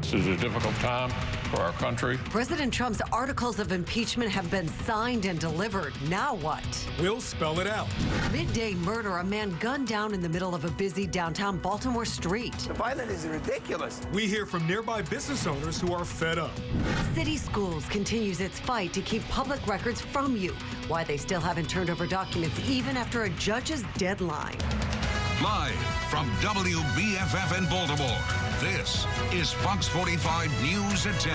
This is a difficult time for our country. President Trump's articles of impeachment have been signed and delivered. Now what? We'll spell it out. Midday murder, a man gunned down in the middle of a busy downtown Baltimore street. The violence is ridiculous. We hear from nearby business owners who are fed up. City Schools continues its fight to keep public records from you. Why they still haven't turned over documents even after a judge's deadline. Live from WBFF in Baltimore, this is Fox 45 News at 10.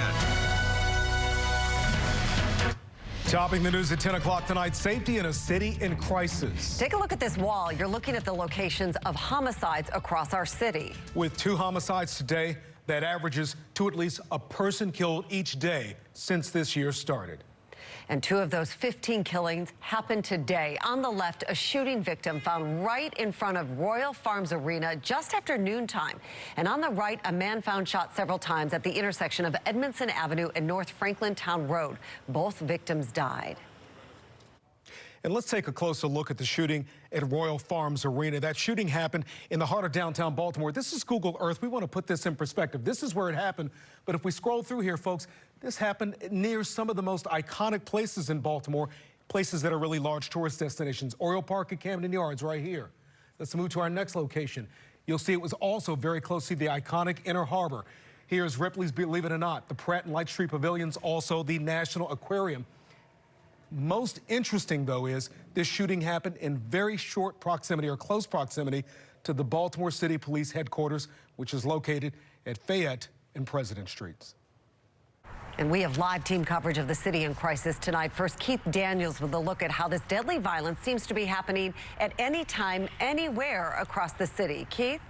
Topping the news at 10 o'clock tonight, safety in a city in crisis. Take a look at this wall. You're looking at the locations of homicides across our city. With 2 homicides today, that averages to at least a person killed each day since this year started. And 2 of those 15 killings happened today. On the left, a shooting victim found right in front of Royal Farms Arena just after noontime. And on the right, a man found shot several times at the intersection of Edmondson Avenue and North Franklin Town Road. Both victims died. And let's take a closer look at the shooting at Royal Farms Arena. That shooting happened in the heart of downtown Baltimore. This is Google Earth. We want to put this in perspective. This is where it happened. But if we scroll through here, folks, this happened near some of the most iconic places in Baltimore, places that are really large tourist destinations. Oriole Park at Camden Yards right here. Let's move to our next location. You'll see it was also very close to the iconic Inner Harbor. Here's Ripley's Believe It or Not, the Pratt and Light Street Pavilions, also the National Aquarium. Most interesting, though, is this shooting happened in very short proximity or close proximity to the Baltimore City Police headquarters, which is located at Fayette and President Streets. And we have live team coverage of the city in crisis tonight. First, Keith Daniels with a look at how this deadly violence seems to be happening at any time, anywhere across the city. Keith?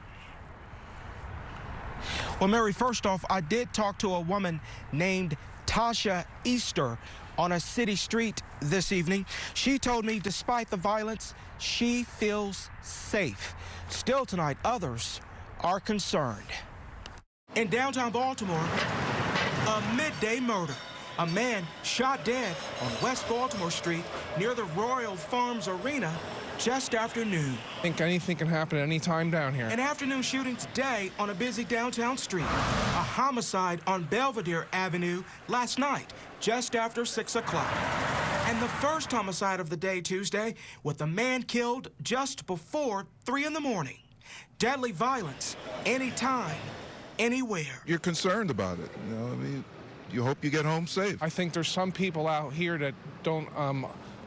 Well, Mary, first off, I did talk to a woman named Tasha Easter on a city street this evening. She told me despite the violence, she feels safe. Still tonight, others are concerned. In downtown Baltimore, a midday murder. A man shot dead on West Baltimore Street near the Royal Farms Arena just after noon. I think anything can happen at any time down here. An afternoon shooting today on a busy downtown street. A homicide on Belvedere Avenue last night, just after 6 o'clock. And the first homicide of the day Tuesday, with a man killed just before 3 in the morning. Deadly violence, anytime, anywhere. You're concerned about it, you know, I mean, you hope you get home safe. I think there's some people out here that don't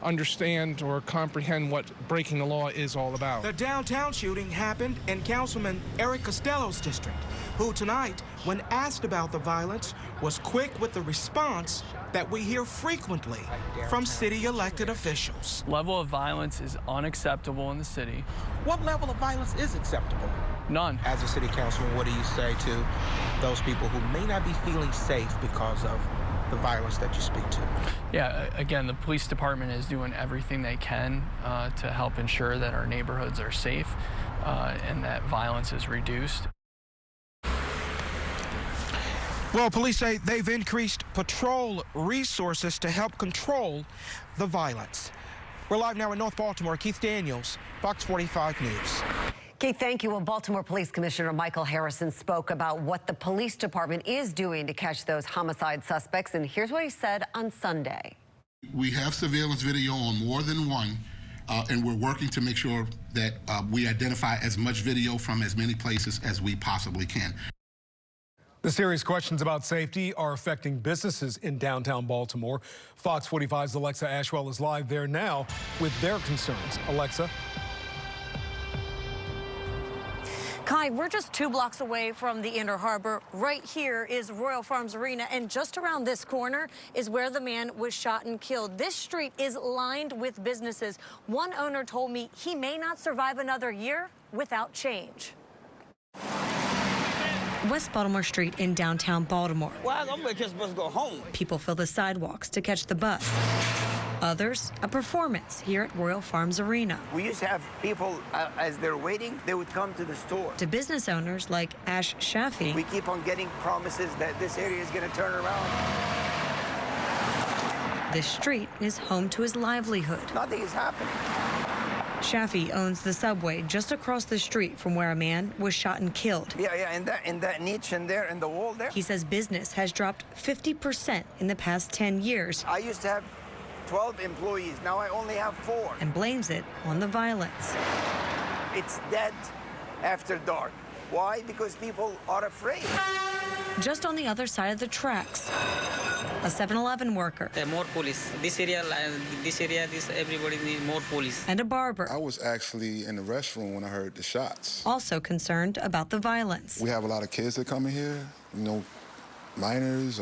understand or comprehend what breaking the law is all about. The downtown shooting happened in Councilman Eric Costello's district, who tonight, when asked about the violence, was quick with the response that we hear frequently from city elected officials. Level of violence is unacceptable in the city. What level of violence is acceptable? None. As a city councilman, what do you say to those people who may not be feeling safe because of the violence that you speak to? Yeah, again, the police department is doing everything they can to help ensure that our neighborhoods are safe and that violence is reduced. Well, police say they've increased patrol resources to help control the violence. We're live now in North Baltimore. Keith Daniels, Fox 45 News. Keith, thank you. Well, Baltimore Police Commissioner Michael Harrison spoke about what the police department is doing to catch those homicide suspects, and here's what he said on Sunday. We have surveillance video on more than one, and we're working to make sure that we identify as much video from as many places as we possibly can. The serious questions about safety are affecting businesses in downtown Baltimore. Fox 45's Alexa Ashwell is live there now with their concerns. Alexa. Kai, we're just 2 blocks away from the Inner Harbor. Right here is Royal Farms Arena, and just around this corner is where the man was shot and killed. This street is lined with businesses. One owner told me he may not survive another year without change. West Baltimore Street in downtown Baltimore. Well, I'm just supposed to go home. People fill the sidewalks to catch the bus. Others, a performance here at Royal Farms Arena. We used to have people, as they're waiting, they would come to the store. To business owners like Ash Shafi. We keep on getting promises that this area is going to turn around. This street is home to his livelihood. Nothing is happening. Shafi owns the Subway just across the street from where a man was shot and killed. Yeah, in that niche in there, in the wall there. He says business has dropped 50% in the past 10 years. I used to have 12 employees. Now I only have 4. And blames it on the violence. It's dead after dark. Why? Because people are afraid. Just on the other side of the tracks, a 7-Eleven worker. More police. This area, everybody needs more police. And a barber. I was actually in the restroom when I heard the shots. Also concerned about the violence. We have a lot of kids that come in here, minors,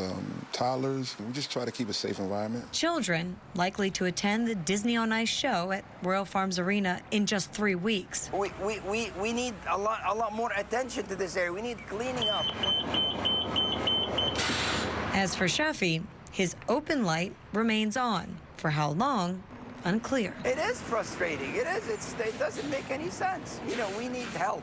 toddlers. We just try to keep a safe environment. Children likely to attend the Disney on Ice show at Royal Farms Arena in just 3 weeks. We need a lot more attention to this area. We need cleaning up. As for Shafi, his open light remains on. For how long? Unclear. It is frustrating. It is. It doesn't make any sense. We need help.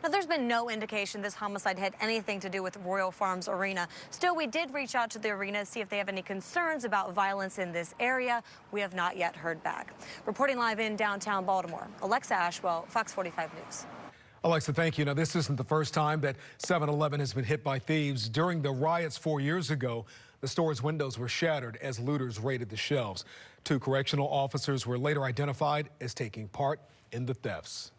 Now, there's been no indication this homicide had anything to do with Royal Farms Arena. Still, we did reach out to the arena to see if they have any concerns about violence in this area. We have not yet heard back. Reporting live in downtown Baltimore, Alexa Ashwell, Fox 45 News. Alexa, thank you. Now, this isn't the first time that 7-Eleven has been hit by thieves. During the riots 4 years ago, the store's windows were shattered as looters raided the shelves. 2 correctional officers were later identified as taking part in the thefts.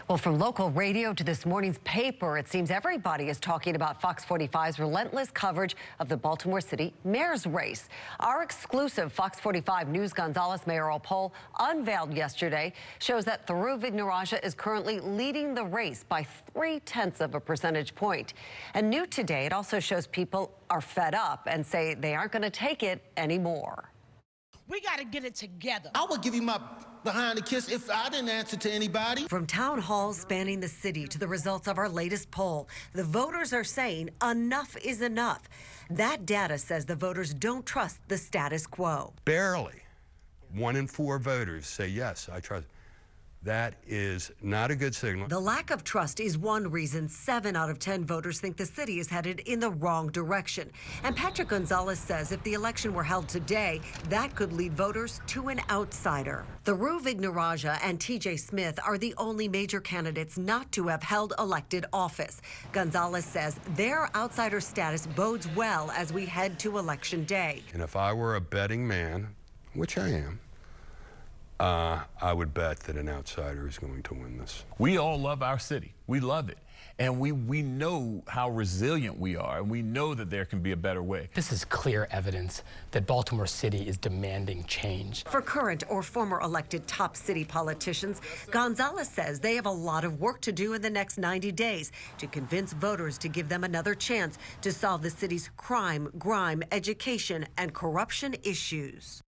Well, from local radio to this morning's paper, it seems everybody is talking about Fox 45's relentless coverage of the Baltimore City mayor's race. Our exclusive Fox 45 News Gonzalez mayoral poll, unveiled yesterday, shows that Thuroo Vignarajah is currently leading the race by 0.3 of a percentage point. And new today, it also shows people are fed up and say they aren't going to take it anymore. We got to get it together. I would give you my behind the kiss if I didn't answer to anybody. From town halls spanning the city to the results of our latest poll, the voters are saying enough is enough. That data says the voters don't trust the status quo. Barely 1 in 4 voters say, yes, I trust. That is not a good signal. The lack of trust is one reason 7 out of 10 voters think the city is headed in the wrong direction. And Patrick Gonzalez says if the election were held today, that could lead voters to an outsider. Thuroo Vignarajah and TJ Smith are the only major candidates not to have held elected office. Gonzalez says their outsider status bodes well as we head to Election Day. And if I were a betting man, which I am, I would bet that an outsider is going to win this. We all love our city. We love it. And we know how resilient we are, and we know that there can be a better way. This is clear evidence that Baltimore City is demanding change. For current or former elected top city politicians, Gonzalez says they have a lot of work to do in the next 90 days to convince voters to give them another chance to solve the city's crime, grime, education, and corruption issues.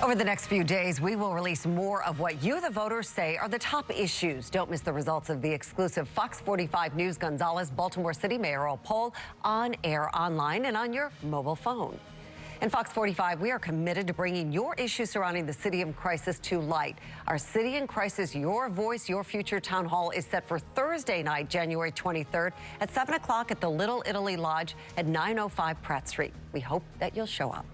Over the next few days, we will release more of what you, the voters, say are the top issues. Don't miss the results of the exclusive Fox 45 News Gonzalez Baltimore City mayoral poll on air, online, and on your mobile phone. In Fox 45, we are committed to bringing your issues surrounding the city in crisis to light. Our City in Crisis, Your Voice, Your Future Town Hall is set for Thursday night, January 23rd at 7 o'clock at the Little Italy Lodge at 905 Pratt Street. We hope that you'll show up.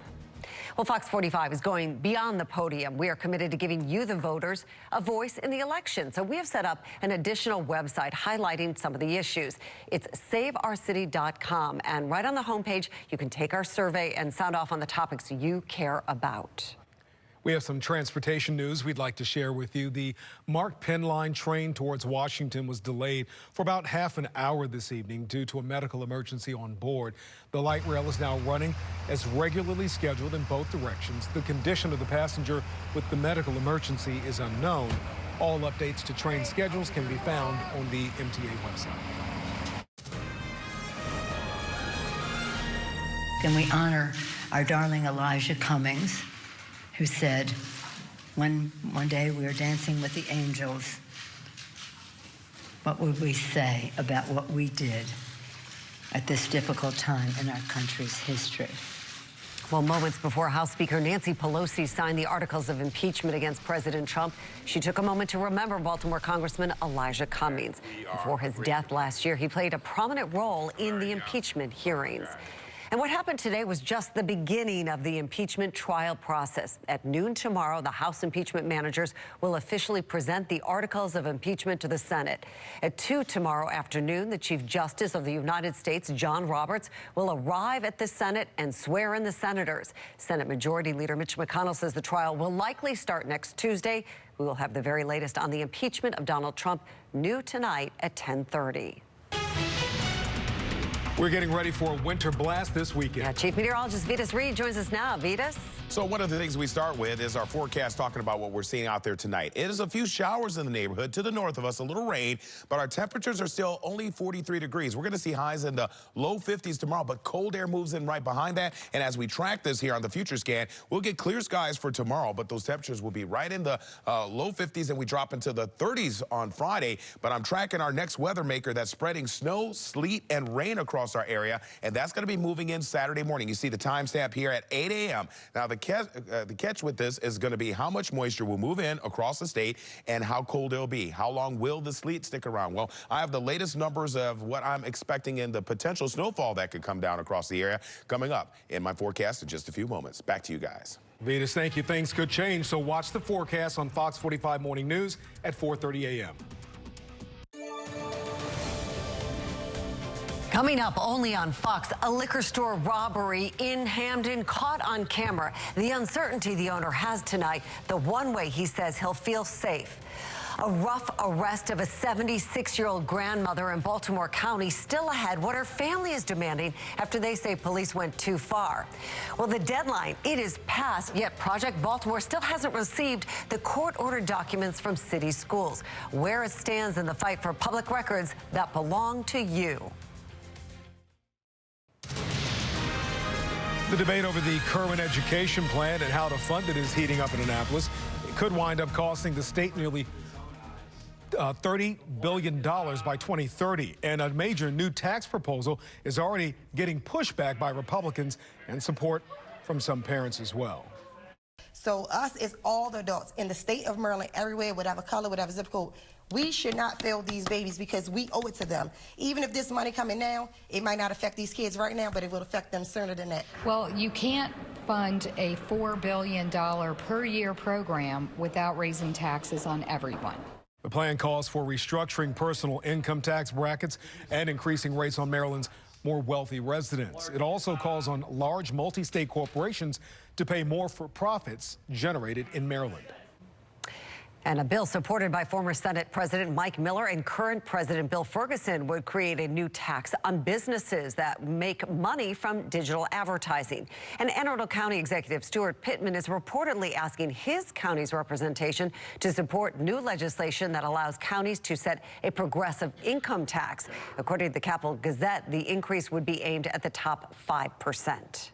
Well, Fox 45 is going beyond the podium. We are committed to giving you, the voters, a voice in the election. So we have set up an additional website highlighting some of the issues. It's saveourcity.com. And right on the homepage, you can take our survey and sound off on the topics you care about. We have some transportation news we'd like to share with you. The Mark Penn Line train towards Washington was delayed for about half an hour this evening due to a medical emergency on board. The light rail is now running as regularly scheduled in both directions. The condition of the passenger with the medical emergency is unknown. All updates to train schedules can be found on the MTA website. Can we honor our darling Elijah Cummings, who said, one day we were dancing with the angels, what would we say about what we did at this difficult time in our country's history? Well, moments before House Speaker Nancy Pelosi signed the articles of impeachment against President Trump, she took a moment to remember Baltimore Congressman Elijah Cummings. Before his death last year, he played a prominent role in the impeachment hearings. And what happened today was just the beginning of the impeachment trial process. At noon tomorrow, the House impeachment managers will officially present the articles of impeachment to the Senate. At 2 tomorrow afternoon, the Chief Justice of the United States, John Roberts, will arrive at the Senate and swear in the senators. Senate Majority Leader Mitch McConnell says the trial will likely start next Tuesday. We will have the very latest on the impeachment of Donald Trump new tonight at 10:30. We're getting ready for a winter blast this weekend. Yeah, Chief Meteorologist Vitas Reed joins us now. Vitas? So one of the things we start with is our forecast talking about what we're seeing out there tonight. It is a few showers in the neighborhood to the north of us, a little rain, but our temperatures are still only 43 degrees. We're going to see highs in the low 50s tomorrow, but cold air moves in right behind that. And as we track this here on the future scan, we'll get clear skies for tomorrow, but those temperatures will be right in the low 50s, and we drop into the 30s on Friday. But I'm tracking our next weather maker that's spreading snow, sleet, and rain across our area, and that's going to be moving in Saturday morning. You see the timestamp here at 8 a.m. Now, the catch with this is going to be how much moisture will move in across the state and how cold it'll be. How long will the sleet stick around? Well, I have the latest numbers of what I'm expecting in the potential snowfall that could come down across the area coming up in my forecast in just a few moments. Back to you guys. Vitas, thank you. Things could change, so watch the forecast on Fox 45 Morning News at 4:30 a.m. Coming up only on Fox, a liquor store robbery in Hamden caught on camera. The uncertainty the owner has tonight, the one way he says he'll feel safe. A rough arrest of a 76-year-old grandmother in Baltimore County still ahead. What her family is demanding after they say police went too far. Well, the deadline, it is past, yet Project Baltimore still hasn't received the court-ordered documents from city schools. Where it stands in the fight for public records that belong to you. The debate over the current education plan and how to fund it is heating up in Annapolis. It could wind up costing the state nearly $30 billion by 2030. And a major new tax proposal is already getting pushback by Republicans and support from some parents as well. So us as all the adults in the state of Maryland, everywhere, whatever color, whatever zip code, we should not fail these babies because we owe it to them. Even if this money coming now, it might not affect these kids right now, but it will affect them sooner than that. Well, you can't fund a $4 billion per year program without raising taxes on everyone. The plan calls for restructuring personal income tax brackets and increasing rates on Maryland's more wealthy residents. It also calls on large multi-state corporations to pay more for profits generated in Maryland. And a bill supported by former Senate President Mike Miller and current President Bill Ferguson would create a new tax on businesses that make money from digital advertising. And Anne Arundel County Executive Stuart Pittman is reportedly asking his county's representation to support new legislation that allows counties to set a progressive income tax. According to the Capital Gazette, the increase would be aimed at the top 5%.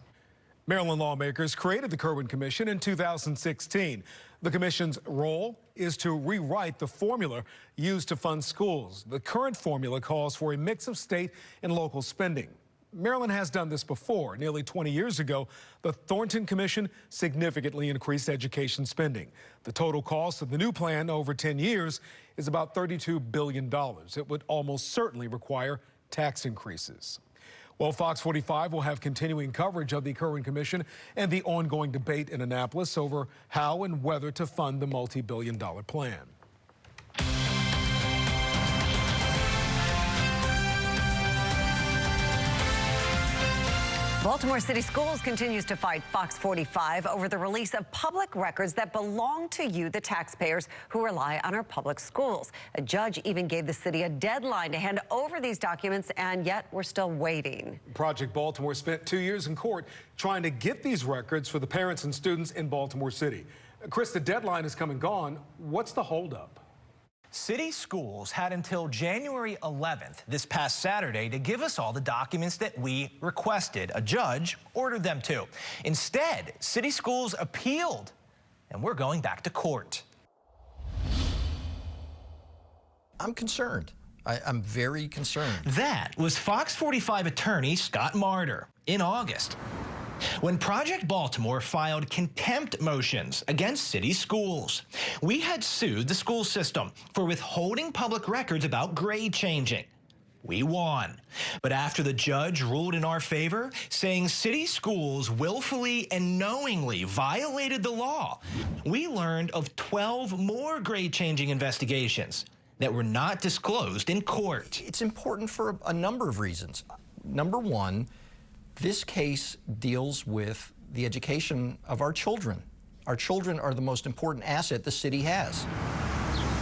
Maryland lawmakers created the Kirwan Commission in 2016. The commission's role is to rewrite the formula used to fund schools. The current formula calls for a mix of state and local spending. Maryland has done this before. Nearly 20 years ago, the Thornton Commission significantly increased education spending. The total cost of the new plan over 10 years is about $32 billion. It would almost certainly require tax increases. Well, Fox 45 will have continuing coverage of the Kirwan Commission and the ongoing debate in Annapolis over how and whether to fund the multi-billion-dollar plan. Baltimore City Schools continues to fight Fox 45 over the release of public records that belong to you, the taxpayers who rely on our public schools. A judge even gave the city a deadline to hand over these documents, and yet we're still waiting. Project Baltimore spent 2 years in court trying to get these records for the parents and students in Baltimore City. Chris, the deadline is come and gone. What's the holdup? City schools had until January 11th, this past Saturday, to give us all the documents that we requested. A judge ordered them to. Instead, city schools appealed, and we're going back to court. I'm concerned. I'm very concerned. That was Fox 45 attorney Scott Martyr in August, when Project Baltimore filed contempt motions against city schools. We had sued the school system for withholding public records about grade changing. we won. But after the judge ruled in our favor, saying city schools willfully and knowingly violated the law, we learned of 12 more grade-changing investigations that were not disclosed in court. It's important for a number of reasons. Number one, this case deals with the education of our children. Our children are the most important asset the city has.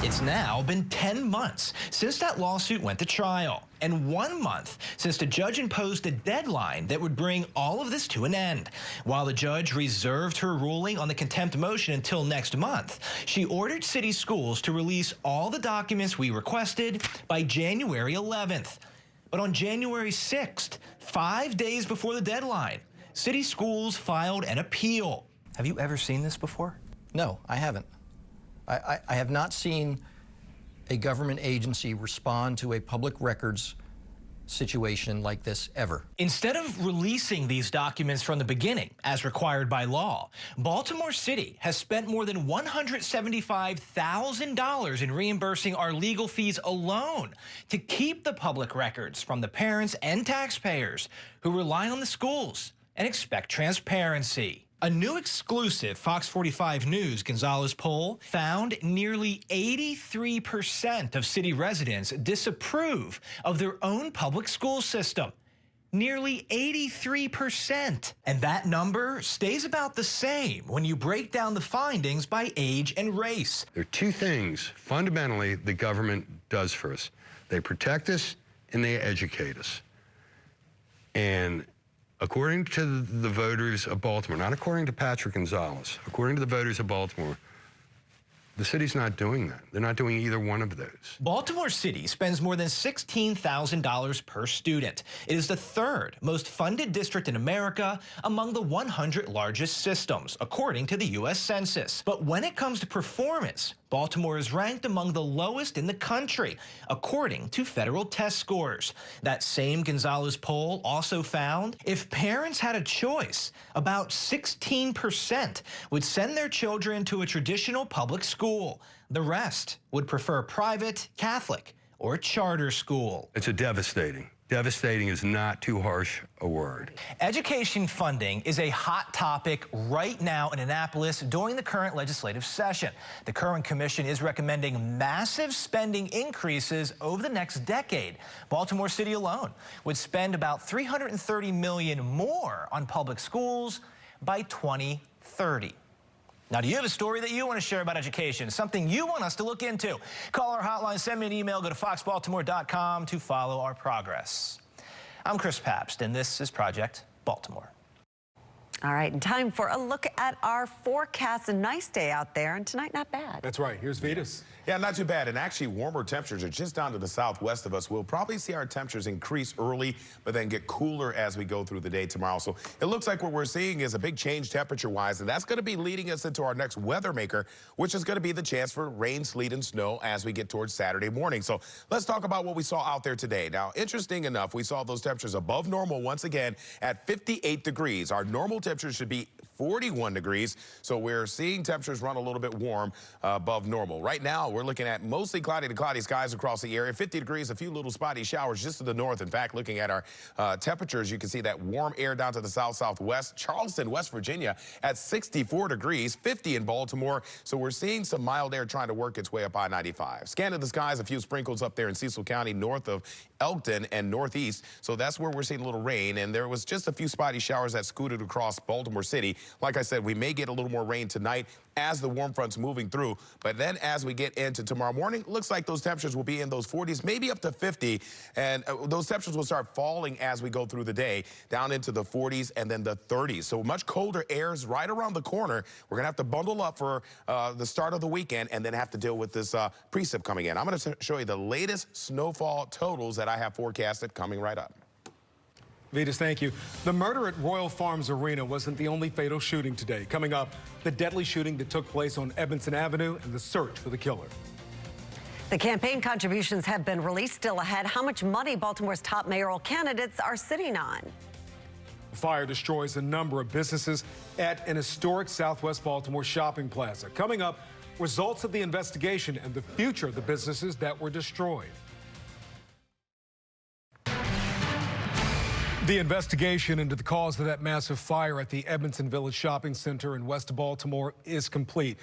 It's now been 10 months since that lawsuit went to trial, and 1 month since the judge imposed a deadline that would bring all of this to an end. While the judge reserved her ruling on the contempt motion until next month, she ordered city schools to release all the documents we requested by January 11th. But on January 6th, 5 days before the deadline, city schools filed an appeal. Have you ever seen this before? No, I haven't. I have not seen a government agency respond to a public records situation like this ever. Instead of releasing these documents from the beginning, as required by law, Baltimore City has spent more than $175,000 in reimbursing our legal fees alone to keep the public records from the parents and taxpayers who rely on the schools and expect transparency. A new exclusive Fox 45 News Gonzalez poll found nearly 83% of city residents disapprove of their own public school system. Nearly 83%. And that number stays about the same when you break down the findings by age and race. There are two things fundamentally the government does for us. They protect us and they educate us. And according to the voters of Baltimore, not according to Patrick Gonzalez, according to the voters of Baltimore, the city's not doing that. They're not doing either one of those. Baltimore City spends more than $16,000 per student. It is the third most funded district in America among the 100 largest systems, according to the U.S. Census. But when it comes to performance, Baltimore is ranked among the lowest in the country, according to federal test scores. That same Gonzalez poll also found if parents had a choice, about 16% would send their children to a traditional public school. The rest would prefer private, Catholic, or charter school. It's a devastating. Devastating is not too harsh a word. Education funding is a hot topic right now in Annapolis during the current legislative session. The current commission is recommending massive spending increases over the next decade. Baltimore City alone would spend about $330 million more on public schools by 2030. Now, do you have a story that you want to share about education, something you want us to look into? Call our hotline, send me an email, go to foxbaltimore.com to follow our progress. I'm Chris Pabst, and this is Project Baltimore. All right, and time for a look at our forecast. A nice day out there, and tonight not bad. That's right. Here's Vetus. Yeah, not too bad. And actually, warmer temperatures are just down to the southwest of us. We'll probably see our temperatures increase early, but then get cooler as we go through the day tomorrow. So it looks like what we're seeing is a big change temperature-wise, and that's going to be leading us into our next weather maker, which is going to be the chance for rain, sleet, and snow as we get towards Saturday morning. So let's talk about what we saw out there today. Now, interesting enough, we saw those temperatures above normal once again at 58 degrees. Our normal temperature should be 41 degrees, so we're seeing temperatures run a little bit warm above normal. Right now, we're looking at mostly cloudy to cloudy skies across the area. 50 degrees, a few little spotty showers just to the north. In fact, looking at our temperatures, you can see that warm air down to the south-southwest. Charleston, West Virginia at 64 degrees, 50 in Baltimore. So we're seeing some mild air trying to work its way up I-95. Scan of the skies, a few sprinkles up there in Cecil County, north of Elkton and northeast. So that's where we're seeing a little rain, and there was just a few spotty showers that scooted across Baltimore City. Like I said, we may get a little more rain tonight as the warm front's moving through. But then as we get into tomorrow morning, looks like those temperatures will be in those 40s, maybe up to 50. And those temperatures will start falling as we go through the day, down into the 40s and then the 30s. So much colder air's right around the corner. We're going to have to bundle up for the start of the weekend and then have to deal with this precip coming in. I'm going to show you the latest snowfall totals that I have forecasted coming right up. Vetus, thank you. The murder at Royal Farms Arena wasn't the only fatal shooting today. Coming up, the deadly shooting that took place on Edmondson Avenue and the search for the killer. The campaign contributions have been released. Still ahead, how much money Baltimore's top mayoral candidates are sitting on. Fire destroys a number of businesses at an historic Southwest Baltimore shopping plaza. Coming up, results of the investigation and the future of the businesses that were destroyed. The investigation into the cause of that massive fire at the Edmondson Village Shopping Center in West Baltimore is complete.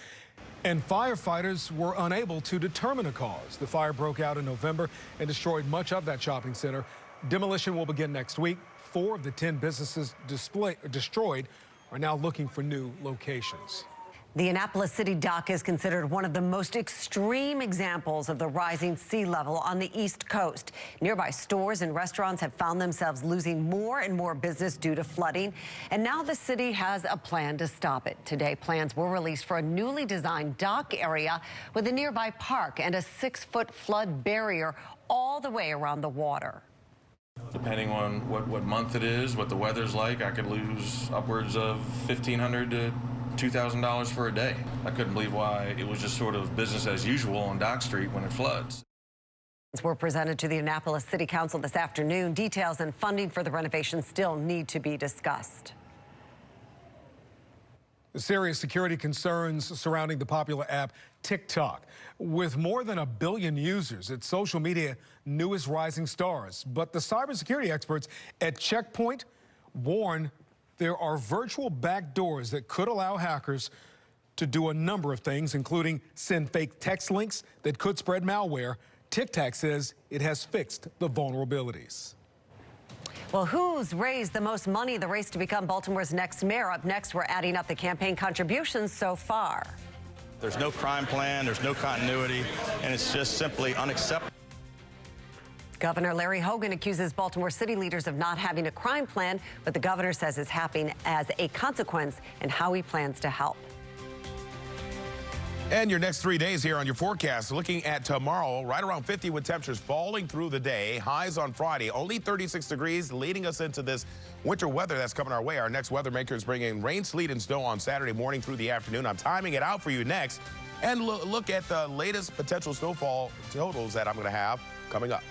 And firefighters were unable to determine a cause. The fire broke out in November and destroyed much of that shopping center. Demolition will begin next week. 4 of the 10 businesses destroyed are now looking for new locations. The Annapolis City dock is considered one of the most extreme examples of the rising sea level on the East Coast. Nearby stores and restaurants have found themselves losing more and more business due to flooding. And now the city has a plan to stop it. Today, plans were released for a newly designed dock area with a nearby park and a 6-foot flood barrier all the way around the water. Depending on what month it is, what the weather's like, I could lose upwards of $1,500 to $2,000 for a day. I couldn't believe why it was just sort of business as usual on Dock Street when it floods. Were presented to the Annapolis City Council this afternoon. Details and funding for the renovation still need to be discussed. Serious security concerns surrounding the popular app TikTok. With more than 1 billion users, its social media newest rising stars. But the cybersecurity experts at Checkpoint warn there are virtual backdoors that could allow hackers to do a number of things, including send fake text links that could spread malware. TikTok says it has fixed the vulnerabilities. Well, who's raised the most money? The race to become Baltimore's next mayor. Up next, we're adding up the campaign contributions so far. There's no crime plan, there's no continuity, and it's just simply unacceptable. Governor Larry Hogan accuses Baltimore city leaders of not having a crime plan, but the governor says it's happening as a consequence and how he plans to help. And your next 3 days here on your forecast, looking at tomorrow, right around 50 with temperatures falling through the day. Highs on Friday, only 36 degrees, leading us into this winter weather that's coming our way. Our next weather maker is bringing rain, sleet, and snow on Saturday morning through the afternoon. I'm timing it out for you next. And look at the latest potential snowfall totals that I'm going to have coming up.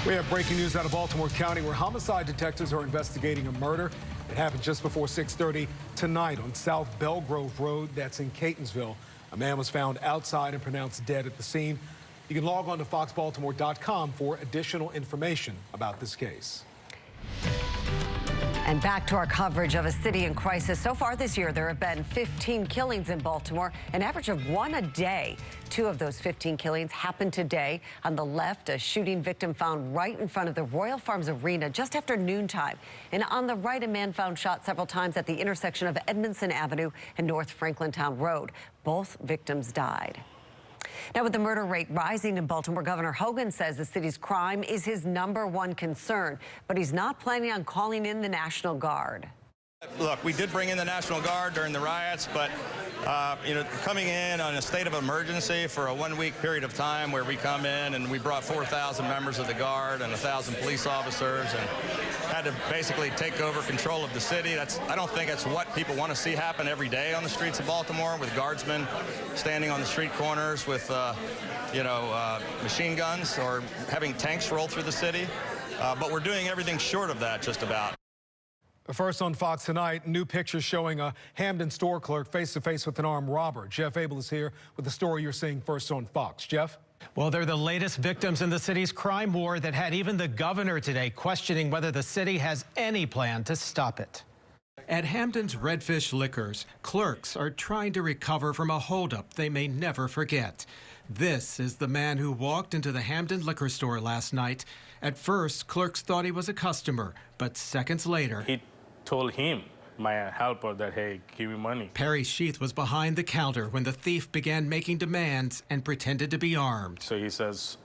We have breaking news out of Baltimore County where homicide detectives are investigating a murder. It happened just before 6:30 tonight on South Belgrove Road. That's in Catonsville. A man was found outside and pronounced dead at the scene. You can log on to foxbaltimore.com for additional information about this case. And back to our coverage of a city in crisis. So far this year, there have been 15 killings in Baltimore, an average of 1 a day. 2 of those 15 killings happened today. On the left, a shooting victim found right in front of the Royal Farms Arena just after noontime. And on the right, a man found shot several times at the intersection of Edmondson Avenue and North Franklintown Road. Both victims died. Now, with the murder rate rising in Baltimore, Governor Hogan says the city's crime is his #1 concern, but he's not planning on calling in the National Guard. Look, we did bring in the National Guard during the riots, but coming in on a state of emergency for a 1-week period of time where we come in and we brought 4,000 members of the Guard and 1,000 police officers and had to basically take over control of the city. I don't think that's what people want to see happen every day on the streets of Baltimore, with guardsmen standing on the street corners with, machine guns or having tanks roll through the city. But we're doing everything short of that, just about. First on Fox tonight, new pictures showing a Hamden store clerk face-to-face with an armed robber. Jeff Abel is here with the story you're seeing first on Fox. Jeff? Well, they're the latest victims in the city's crime war that had even the governor today questioning whether the city has any plan to stop it. At Hamden's Redfish Liquors, clerks are trying to recover from a holdup they may never forget. This is the man who walked into the Hamden liquor store last night. At first, clerks thought he was a customer, but seconds later, he told him, my helper, that, hey, give me money. Perry Sheath was behind the counter when the thief began making demands and pretended to be armed. So he says,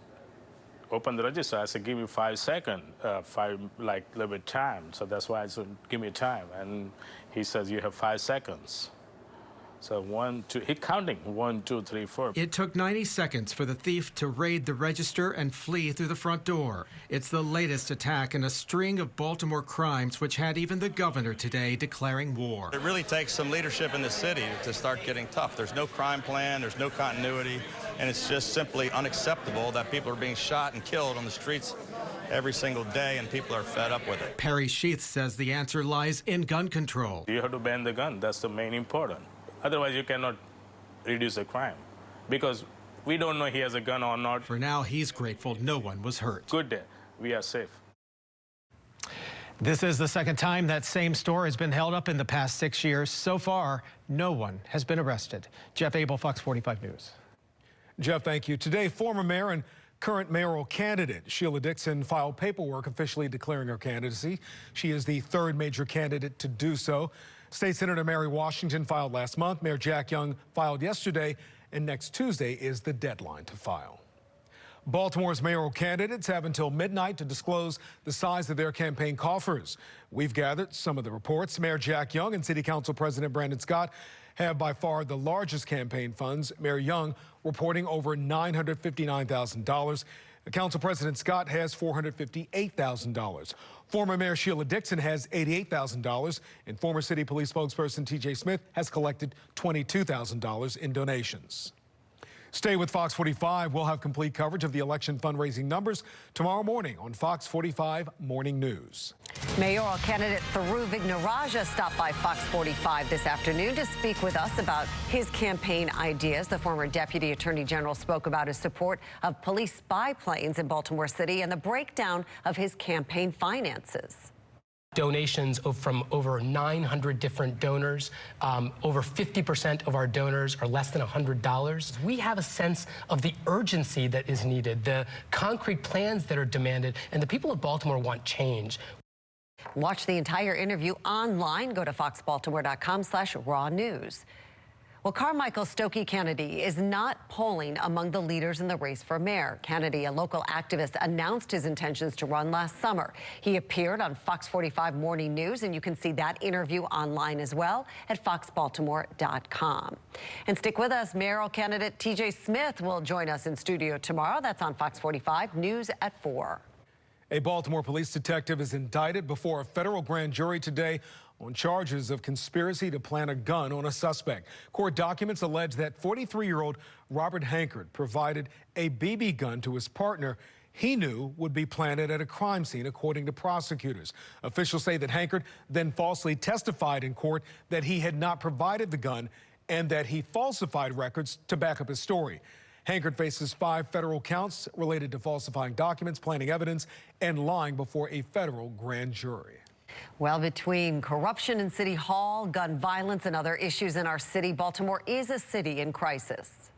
open the register. I said, give me 5 seconds, little bit time. So that's why I said, give me time. And he says, you have 5 seconds. So 1, 2, he counting, 1, 2, 3, 4. It took 90 seconds for the thief to raid the register and flee through the front door. It's the latest attack in a string of Baltimore crimes which had even the governor today declaring war. It really takes some leadership in the city to start getting tough. There's no crime plan, there's no continuity, and it's just simply unacceptable that people are being shot and killed on the streets every single day, and people are fed up with it. Perry Sheath says the answer lies in gun control. You have to ban the gun. That's the main important. Otherwise, you cannot reduce the crime, because we don't know he has a gun or not. For now, he's grateful no one was hurt. Good day. we are safe. This is the second time that same store has been held up in the past 6 years. So far, no one has been arrested. Jeff Abel, Fox 45 News. Jeff, thank you. Today, former mayor and current mayoral candidate Sheila Dixon filed paperwork officially declaring her candidacy. She is the third major candidate to do so. State Senator Mary Washington filed last month. Mayor Jack Young filed yesterday, and next Tuesday is the deadline to file. Baltimore's mayoral candidates have until midnight to disclose the size of their campaign coffers. We've gathered some of the reports. Mayor Jack Young and City Council President Brandon Scott have by far the largest campaign funds. Mayor Young reporting over $959,000. Council President Scott has $458,000. Former Mayor Sheila Dixon has $88,000, and former City Police spokesperson T.J. Smith has collected $22,000 in donations. Stay with Fox 45. We'll have complete coverage of the election fundraising numbers tomorrow morning on Fox 45 Morning News. Mayoral candidate Thiru Vignarajah stopped by Fox 45 this afternoon to speak with us about his campaign ideas. The former Deputy Attorney General spoke about his support of police spy planes in Baltimore City and the breakdown of his campaign finances. Donations from over 900 different donors. Over 50% of our donors are less than $100. We have a sense of the urgency that is needed, the concrete plans that are demanded, and the people of Baltimore want change. Watch the entire interview online. Go to foxbaltimore.com/raw news. Well, Carmichael Stokey Kennedy is not polling among the leaders in the race for mayor. Kennedy, a local activist, announced his intentions to run last summer. He appeared on Fox 45 Morning News, and you can see that interview online as well at foxbaltimore.com. And stick with us. Mayoral candidate T.J. Smith will join us in studio tomorrow. That's on Fox 45 News at 4. A Baltimore police detective is indicted before a federal grand jury today on charges of conspiracy to plant a gun on a suspect. Court documents allege that 43-year-old Robert Hankard provided a BB gun to his partner he knew would be planted at a crime scene, according to prosecutors. Officials say that Hankard then falsely testified in court that he had not provided the gun and that he falsified records to back up his story. Hankard faces 5 federal counts related to falsifying documents, planting evidence, and lying before a federal grand jury. Well, between corruption in City Hall, gun violence, and other issues in our city, Baltimore is a city in crisis.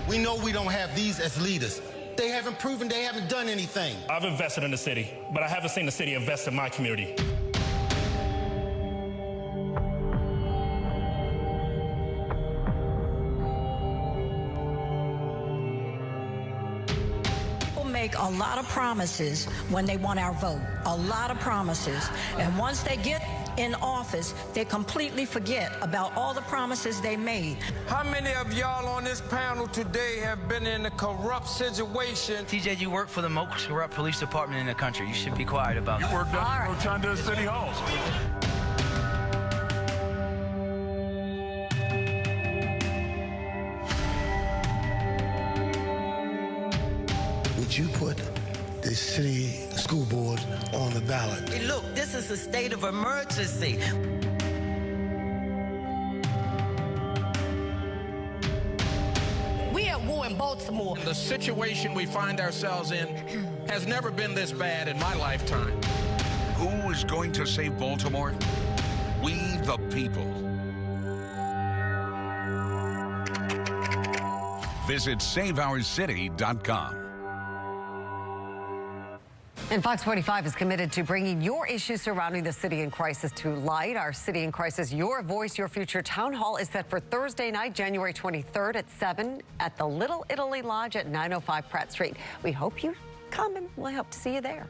We know we don't have these as leaders. They haven't proven they haven't done anything. I've invested in the city, but I haven't seen the city invest in my community. Make a lot of promises when they want our vote, a lot of promises. And once they get in office, they completely forget about all the promises they made. How many of y'all on this panel today have been in a corrupt situation? TJ, you work for the most corrupt police department in the country. You should be quiet about that. You work down Rotunda City Hall. Would you put the city school board on the ballot? Hey, look, this is a state of emergency. We at war in Baltimore. The situation we find ourselves in has never been this bad in my lifetime. Who is going to save Baltimore? We the people. Visit SaveOurCity.com. And Fox 45 is committed to bringing your issues surrounding the city in crisis to light. Our City in Crisis, Your Voice, Your Future Town Hall is set for Thursday night, January 23rd at 7 at the Little Italy Lodge at 905 Pratt Street. We hope you come, and we hope to see you there.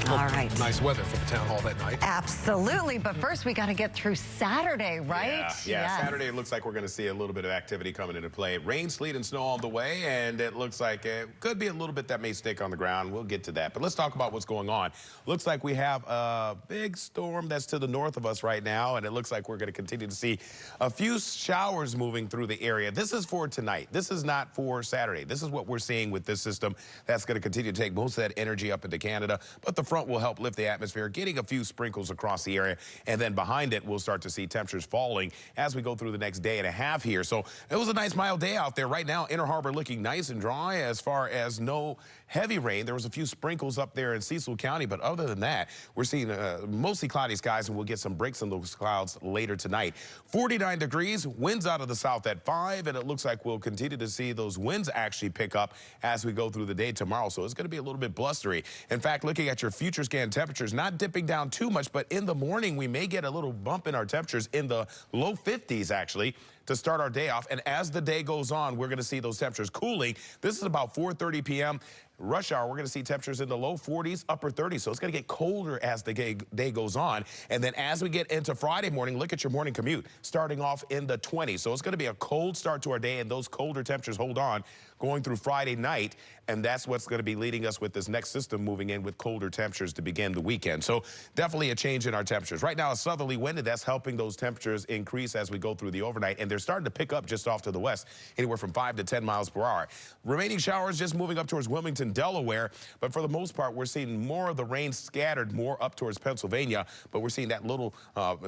All right. Nice weather for the town hall that night. Absolutely. But first, we got to get through Saturday, right? Yeah, Yes. Saturday it looks like we're going to see a little bit of activity coming into play. Rain, sleet, and snow on the way, and it looks like it could be a little bit that may stick on the ground. We'll get to that. But let's talk about what's going on. Looks like we have a big storm that's to the north of us right now, and it looks like we're going to continue to see a few showers moving through the area. This is for tonight. This is not for Saturday. This is what we're seeing with this system that's going to continue to take most of that energy up into Canada, but the front will help lift the atmosphere, getting a few sprinkles across the area, and then behind it, we'll start to see temperatures falling as we go through the next day and a half here. So it was a nice mild day out there. Right now, Inner Harbor looking nice and dry as far as no heavy rain. There was a few sprinkles up there in Cecil County, but other than that, we're seeing mostly cloudy skies, and we'll get some breaks in those clouds later tonight. 49 degrees, winds out of the south at 5, and it looks like we'll continue to see those winds actually pick up as we go through the day tomorrow. So it's going to be a little bit blustery. In fact, looking at your future scan temperatures, not dipping down too much, but in the morning, we may get a little bump in our temperatures in the low 50s, actually, to start our day off. And as the day goes on, we're going to see those temperatures cooling. This is about 4:30 p.m. Rush hour, we're going to see temperatures in the low 40s, upper 30s. So it's going to get colder as the day goes on. And then as we get into Friday morning, look at your morning commute, starting off in the 20s. So it's going to be a cold start to our day, and those colder temperatures hold on going through Friday night. And that's what's going to be leading us with this next system moving in with colder temperatures to begin the weekend. So definitely a change in our temperatures. Right now, a southerly wind, and that's helping those temperatures increase as we go through the overnight. And they're starting to pick up just off to the west, anywhere from 5 to 10 miles per hour. Remaining showers just moving up towards Wilmington, Delaware. But for the most part, we're seeing more of the rain scattered more up towards Pennsylvania. But we're seeing that little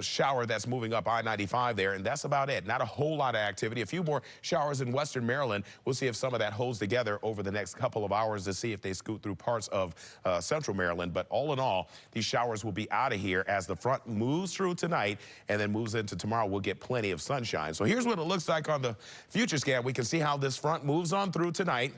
shower that's moving up I-95 there. And that's about it. Not a whole lot of activity. A few more showers in western Maryland. We'll see if some of that holds together over the next couple of hours to see if they scoot through parts of central Maryland. But all in all, these showers will be out of here as the front moves through tonight and then moves into tomorrow. We'll get plenty of sunshine. So here's what it looks like on the future scan. We can see how this front moves on through tonight,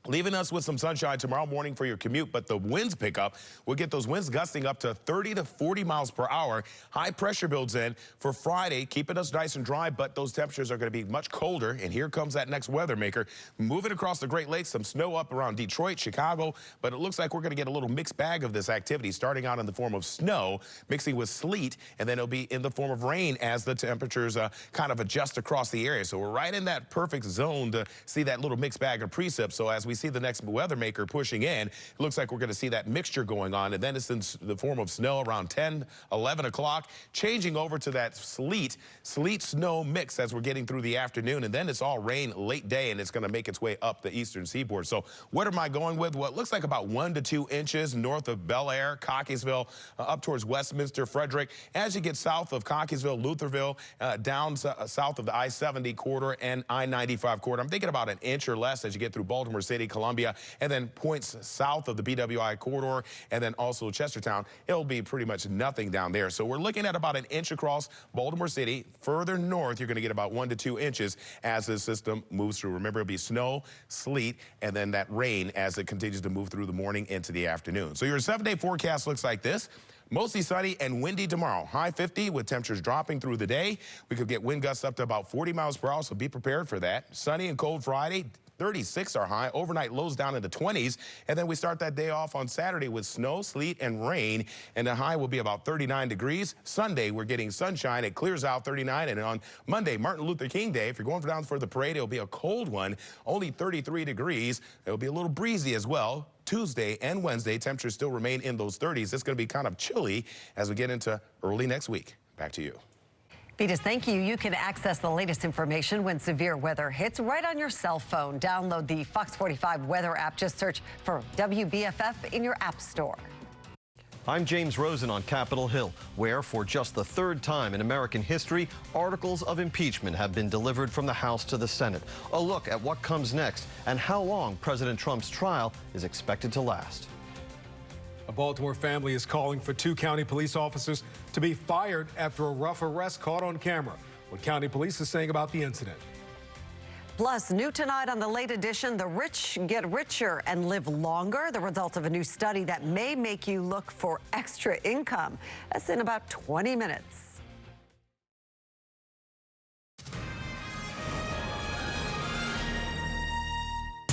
leaving us with some sunshine tomorrow morning for your commute, but the winds pick up. We'll get those winds gusting up to 30 to 40 miles per hour. High pressure builds in for Friday, keeping us nice and dry, but those temperatures are going to be much colder. And here comes that next weather maker. Moving across the Great Lakes, some snow up around Detroit, Chicago, but it looks like we're going to get a little mixed bag of this activity, starting out in the form of snow, mixing with sleet, and then it'll be in the form of rain as the temperatures kind of adjust across the area. So we're right in that perfect zone to see that little mixed bag of precip. So as we see the next weather maker pushing in, it looks like we're going to see that mixture going on, and then it's in the form of snow around 10, 11 o'clock, changing over to that sleet snow mix as we're getting through the afternoon, and then it's all rain late day, and it's going to make its way up the eastern seaboard. So what am I going with? Well, it looks like about 1 to 2 inches north of Bel Air, Cockeysville, up towards Westminster, Frederick. As you get south of Cockeysville, Lutherville, down south of the I-70 corridor and I-95 corridor, I'm thinking about an inch or less as you get through Baltimore City, Columbia, and then points south of the BWI corridor, and then also Chestertown. It'll be pretty much nothing down there. So we're looking at about an inch across Baltimore City. Further north, you're going to get about 1 to 2 inches as this system moves through. Remember, it'll be snow, sleet, and then that rain as it continues to move through the morning into the afternoon. So your 7-day forecast looks like this. Mostly sunny and windy tomorrow. High 50 with temperatures dropping through the day. We could get wind gusts up to about 40 miles per hour, so be prepared for that. Sunny and cold Friday. 36 are high. Overnight lows down in the 20s. And then we start that day off on Saturday with snow, sleet, and rain. And the high will be about 39 degrees. Sunday, we're getting sunshine. It clears out 39. And on Monday, Martin Luther King Day, if you're going down for the parade, it'll be a cold one, only 33 degrees. It'll be a little breezy as well. Tuesday and Wednesday, temperatures still remain in those 30s. It's going to be kind of chilly as we get into early next week. Back to you. Vitas, thank you. You can access the latest information when severe weather hits right on your cell phone. Download the Fox45 weather app. Just search for WBFF in your app store. I'm James Rosen on Capitol Hill, where for just the 3rd time in American history, articles of impeachment have been delivered from the House to the Senate. A look at what comes next and how long President Trump's trial is expected to last. A Baltimore family is calling for 2 county police officers to be fired after a rough arrest caught on camera. What county police is saying about the incident. Plus, new tonight on the late edition, the rich get richer and live longer, the result of a new study that may make you look for extra income. That's in about 20 minutes.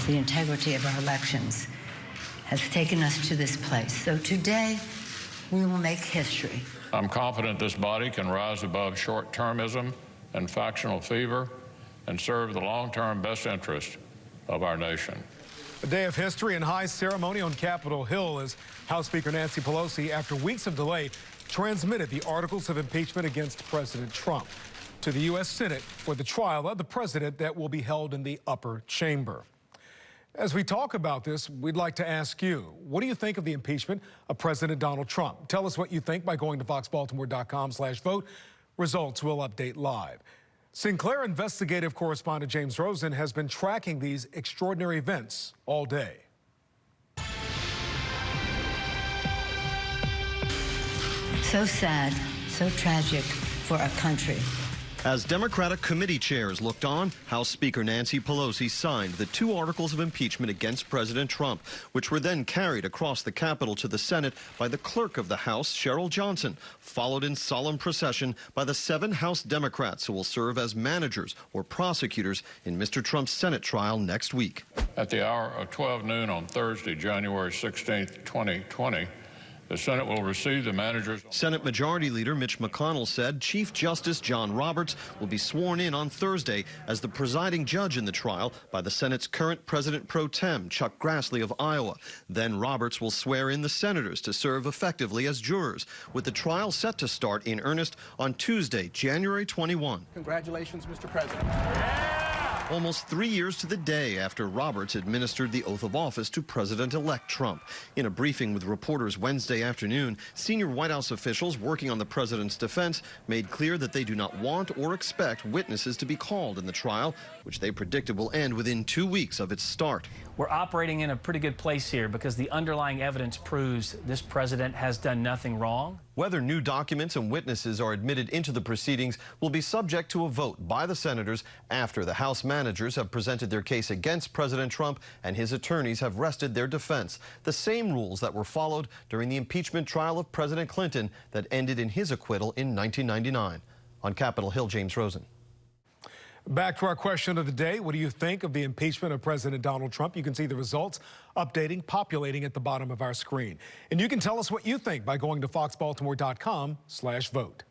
The integrity of our elections has taken us to this place. So today, we will make history. I'm confident this body can rise above short-termism and factional fever and serve the long-term best interest of our nation. A day of history and high ceremony on Capitol Hill as House Speaker Nancy Pelosi, after weeks of delay, transmitted the articles of impeachment against President Trump to the U.S. Senate for the trial of the president that will be held in the upper chamber. As we talk about this, we'd like to ask you, what do you think of the impeachment of President Donald Trump? Tell us what you think by going to foxbaltimore.com/vote. Results will update live. Sinclair investigative correspondent James Rosen has been tracking these extraordinary events all day. So sad, so tragic for our country. As Democratic committee chairs looked on, House Speaker Nancy Pelosi signed the 2 articles of impeachment against President Trump, which were then carried across the Capitol to the Senate by the clerk of the House, Cheryl Johnson, followed in solemn procession by the 7 House Democrats who will serve as managers or prosecutors in Mr. Trump's Senate trial next week. At the hour of 12 noon on Thursday, January 16th, 2020, the Senate will receive the managers. Senate Majority Leader Mitch McConnell said Chief Justice John Roberts will be sworn in on Thursday as the presiding judge in the trial by the Senate's current President pro tem, Chuck Grassley of Iowa. Then Roberts will swear in the senators to serve effectively as jurors, with the trial set to start in earnest on Tuesday, January 21. Congratulations, Mr. President. Almost 3 years to the day after Roberts administered the oath of office to President-elect Trump. In a briefing with reporters Wednesday afternoon, senior White House officials working on the president's defense made clear that they do not want or expect witnesses to be called in the trial, which they predicted will end within 2 weeks of its start. We're operating in a pretty good place here because the underlying evidence proves this president has done nothing wrong. Whether new documents and witnesses are admitted into the proceedings will be subject to a vote by the senators after the House managers have presented their case against President Trump and his attorneys have rested their defense. The same rules that were followed during the impeachment trial of President Clinton that ended in his acquittal in 1999. On Capitol Hill, James Rosen. Back to our question of the day. What do you think of the impeachment of President Donald Trump? You can see the results updating, populating at the bottom of our screen. And you can tell us what you think by going to foxbaltimore.com/vote.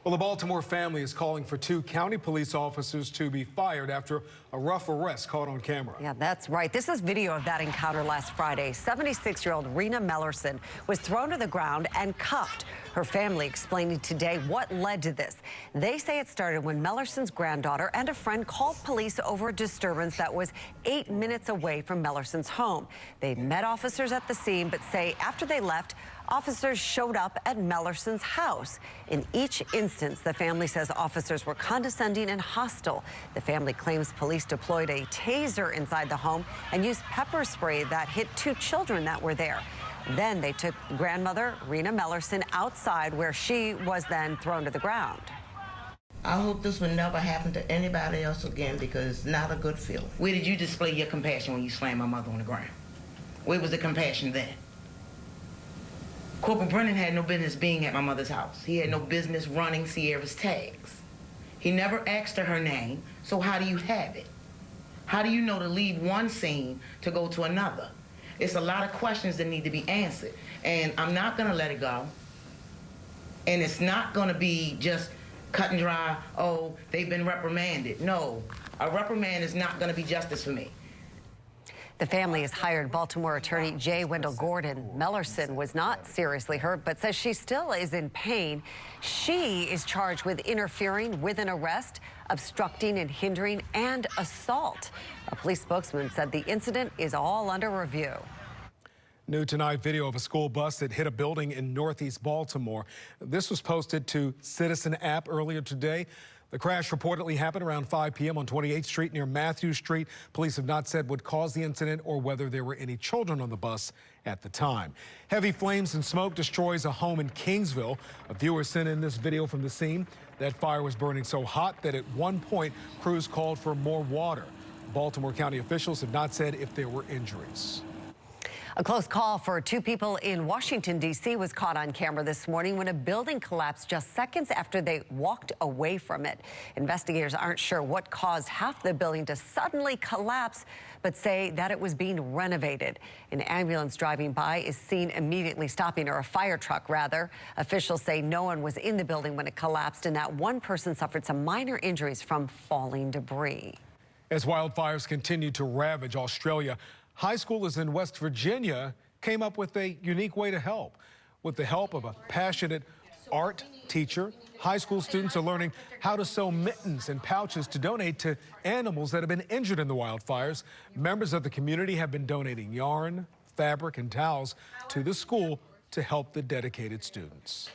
Well, the Baltimore family is calling for 2 county police officers to be fired after a rough arrest caught on camera. Yeah, that's right. This is video of that encounter last Friday. 76-year-old Rena Mellerson was thrown to the ground and cuffed. Her family explaining today what led to this. They say it started when Mellerson's granddaughter and a friend called police over a disturbance that was 8 minutes away from Mellerson's home. They met officers at the scene, but say after they left, officers showed up at Mellerson's house. In each instance, the family says officers were condescending and hostile. The family claims police deployed a taser inside the home and used pepper spray that hit 2 children that were there. Then they took grandmother Rena Mellerson outside, where she was then thrown to the ground. I hope this will never happen to anybody else again, because it's not a good feeling. Where did you display your compassion when you slammed my mother on the ground? Where was the compassion then? Corporal Brennan had no business being at my mother's house. He had no business running Sierra's tags. He never asked her name, so how do you have it? How do you know to leave one scene to go to another? It's a lot of questions that need to be answered, and I'm not gonna let it go. And it's not gonna be just cut and dry, oh, they've been reprimanded. No, a reprimand is not gonna be justice for me. The family has hired Baltimore attorney J. Wendell Gordon. Mellerson was not seriously hurt, but says she still is in pain. She is charged with interfering with an arrest, obstructing and hindering, and assault. A police spokesman said the incident is all under review. New tonight, video of a school bus that hit a building in Northeast Baltimore. This was posted to Citizen app earlier today. The crash reportedly happened around 5 p.m. on 28th Street near Matthews Street. Police have not said what caused the incident or whether there were any children on the bus at the time. Heavy flames and smoke destroys a home in Kingsville. A viewer sent in this video from the scene. That fire was burning so hot that at one point crews called for more water. Baltimore County officials have not said if there were injuries. A close call for two people in Washington, D.C. was caught on camera this morning when a building collapsed just seconds after they walked away from it. Investigators aren't sure what caused half the building to suddenly collapse, but say that it was being renovated. An ambulance driving by is seen immediately stopping, or a fire truck, rather. Officials say no one was in the building when it collapsed and that one person suffered some minor injuries from falling debris. As wildfires continue to ravage Australia, high schoolers in West Virginia came up with a unique way to help. With the help of a passionate art teacher, high school students are learning how to sew mittens and pouches to donate to animals that have been injured in the wildfires. Members of the community have been donating yarn, fabric, and towels to the school to help the dedicated students.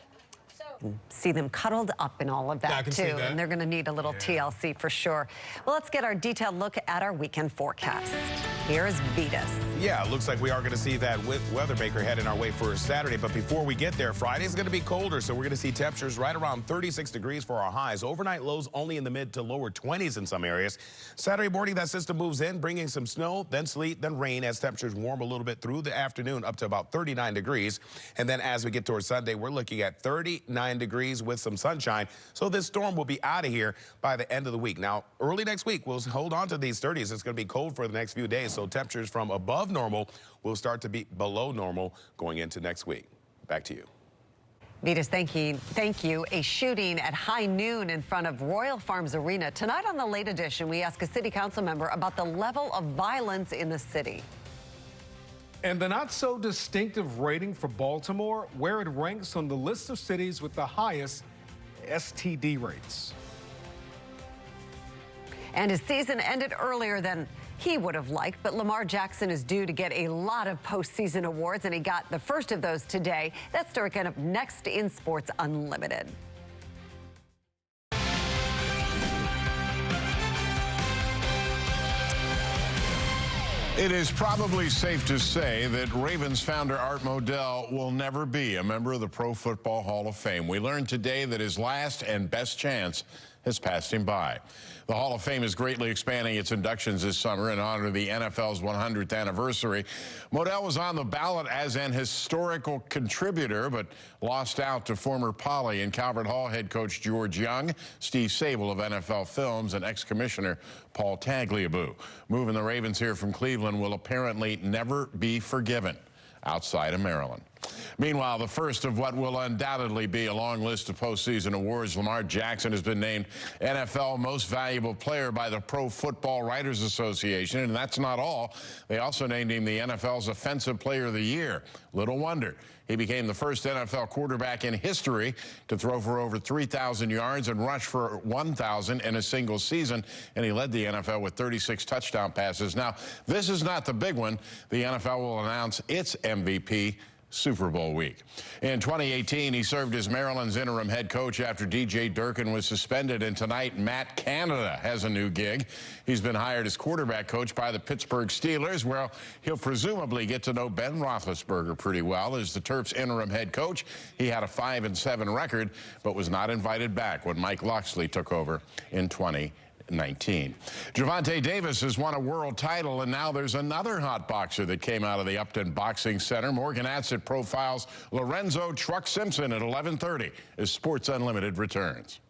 See them cuddled up in all of that, too. And they're going to need a little TLC for sure. Well, let's get our detailed look at our weekend forecast. Here is Vitas. Yeah, it looks like we are going to see that weather maker heading our way for Saturday. But before we get there, Friday's going to be colder, so we're going to see temperatures right around 36 degrees for our highs. Overnight lows only in the mid to lower 20s in some areas. Saturday morning, that system moves in, bringing some snow, then sleet, then rain as temperatures warm a little bit through the afternoon up to about 39 degrees. And then as we get towards Sunday, we're looking at 39 degrees with some sunshine. So this storm will be out of here by the end of the week. Now, early next week, we'll hold on to these 30s. It's going to be cold for the next few days. So temperatures from above normal will start to be below normal going into next week. Back to you. Vitas, thank you. A shooting at high noon in front of Royal Farms Arena. Tonight on the Late Edition, we ask a city council member about the level of violence in the city. And the not-so-distinctive rating for Baltimore, where it ranks on the list of cities with the highest STD rates. And his season ended earlier than he would have liked, but Lamar Jackson is due to get a lot of postseason awards, and he got the first of those today. That story coming up next in Sports Unlimited. It is probably safe to say that Ravens founder Art Modell will never be a member of the Pro Football Hall of Fame. We learned today that his last and best chance has passed him by. The Hall of Fame is greatly expanding its inductions this summer in honor of the NFL's 100th anniversary. Modell was on the ballot as an historical contributor, but lost out to former Poly and Calvert Hall head coach George Young, Steve Sable of NFL Films, and ex-commissioner Paul Tagliabue. Moving the Ravens here from Cleveland will apparently never be forgiven outside of Maryland. Meanwhile, the first of what will undoubtedly be a long list of postseason awards, Lamar Jackson has been named NFL Most Valuable Player by the Pro Football Writers Association, and that's not all. They also named him the NFL's Offensive Player of the Year. Little wonder. He became the first NFL quarterback in history to throw for over 3,000 yards and rush for 1,000 in a single season, and he led the NFL with 36 touchdown passes. Now, this is not the big one. The NFL will announce its MVP Super Bowl week. In 2018, he served as Maryland's interim head coach after DJ Durkin was suspended, and tonight Matt Canada has a new gig. He's been hired as quarterback coach by the Pittsburgh Steelers, where he'll presumably get to know Ben Roethlisberger pretty well. As the Terps' interim head coach, he had a 5-7 record, but was not invited back when Mike Loxley took over in 2019. Gervonta Davis has won a world title, and now there's another hot boxer that came out of the Upton Boxing Center. Morgan Atzett profiles Lorenzo Truck Simpson at 11:30 as Sports Unlimited returns.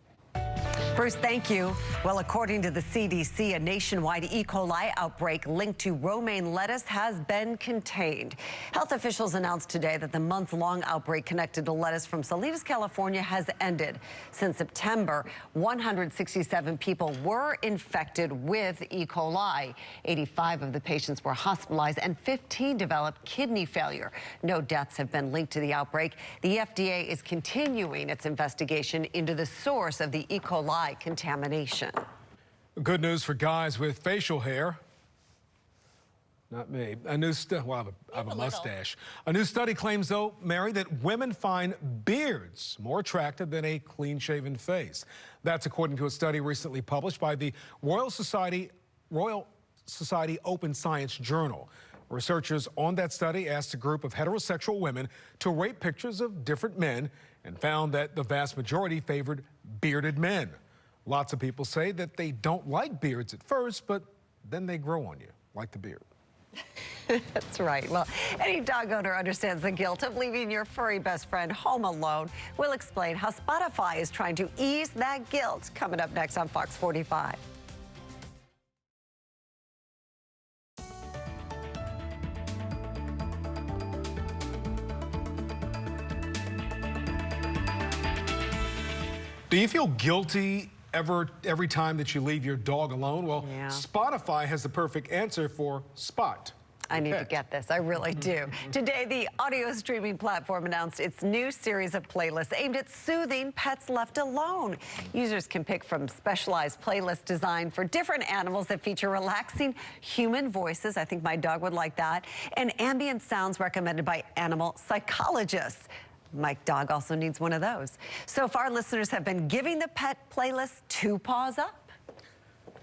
Bruce, thank you. Well, according to the CDC, a nationwide E. coli outbreak linked to romaine lettuce has been contained. Health officials announced today that the month-long outbreak connected to lettuce from Salinas, California has ended. Since September, 167 people were infected with E. coli. 85 of the patients were hospitalized and 15 developed kidney failure. No deaths have been linked to the outbreak. The FDA is continuing its investigation into the source of the E. coli contamination. Good news for guys with facial hair. Not me. A new I have a mustache. A new study claims, though, Mary, that women find beards more attractive than a clean-shaven face. That's according to a study recently published by the Royal Society Open Science Journal. Researchers on that study asked a group of heterosexual women to rate pictures of different men and found that the vast majority favored bearded men. Lots of people say that they don't like beards at first, but then they grow on you, like the beard. That's right. Well, any dog owner understands the guilt of leaving your furry best friend home alone. We'll explain how Spotify is trying to ease that guilt. Coming up next on Fox 45. Do you feel guilty every time that you leave your dog alone? Well, Yeah. Spotify has the perfect answer for Spot. I need to get this. I really do. Today, the audio streaming platform announced its new series of playlists aimed at soothing pets left alone. Users can pick from specialized playlists designed for different animals that feature relaxing human voices. I think my dog would like that. And ambient sounds recommended by animal psychologists. My dog also needs one of those. So far, listeners have been giving the pet playlist 2 paws up.